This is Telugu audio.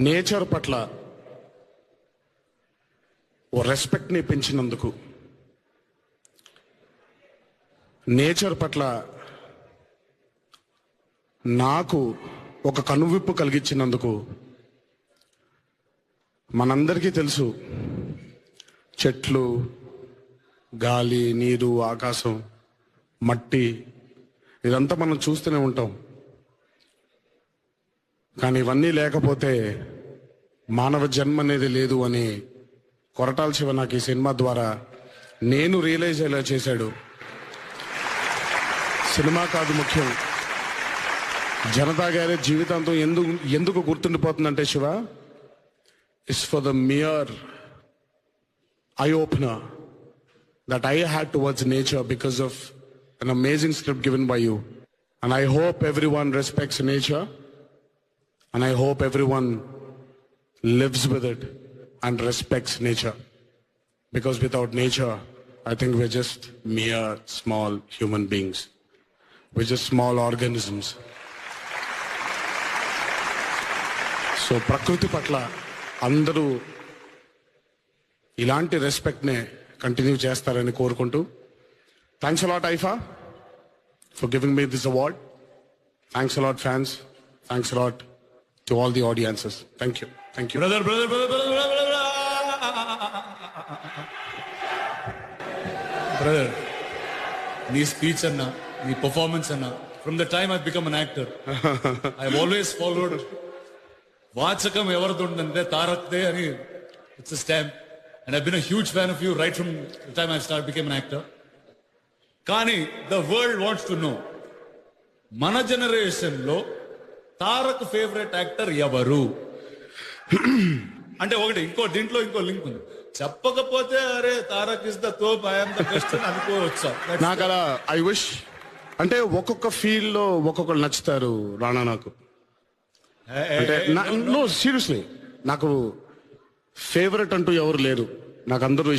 నేచర్ పట్ల ఓ రెస్పెక్ట్ని పెంచినందుకు, నేచర్ పట్ల నాకు ఒక కనువిప్పు కలిగించినందుకు, మనందరికీ తెలుసు చెట్లు, గాలి, నీరు, ఆకాశం, మట్టి ఇదంతా మనం చూస్తూనే ఉంటాం. కానీ ఇవన్నీ లేకపోతే మానవ జన్మ అనేది లేదు అని కొరటాల శివ నాకు ఈ సినిమా ద్వారా నేను రియలైజ్ అయ్యేలా చేశాడు. సినిమా కాదు ముఖ్యం, జనతా గ్యారేజ్ జీవితాంతం ఎందుకు గుర్తుండిపోతుందంటే Siva, it's for the mere eye opener that I had towards nature because of an amazing script given by you. And I hope everyone respects nature, and I hope everyone lives with it and respects nature. Because without nature, I think we're just mere small human beings. We're just small organisms. So ప్రకృతి పట్ల అందరూ ఇలాంటి రెస్పెక్ట్నే కంటిన్యూ చేస్తారని కోరుకుంటూ, thanks a lot IIFA for giving me this award. Thanks a lot fans, thanks a lot to all the audiences. Thank you. Brother నీ స్పీచ్ అన్నా, నీ పర్ఫార్మెన్స్ అన్నా, from the time I become an actor I always followed వాచకం ఎవరితో ఉందంటే తారక్దే అని. ఇట్స్ a stamp. And I've been a huge fan of you right from the time I became an actor. Kani, the world wants to know, mana generation lo Tarak favorite actor evaru? అంటే ఒకటి ఇంకో దీంట్లో ఇంకో లింక్ ఉంది. చెప్పకపోతే అరే తారక్ ఇస్ ద తోప్, ఐ యామ్ ద బెస్ట్ అని అనుకోవచ్చా? నాకు అలా ఐ విష్, అంటే ఒక్కొక్క ఫీల్డ్ లో ఒక్కొక్కరు నచ్చుతారు రాణా నాకు. అంటే నో సీరియస్లీ, నాకు ఫేవరెట్ అంటూ ఎవరు లేరు, నాకు అందరూ ఇష్టం.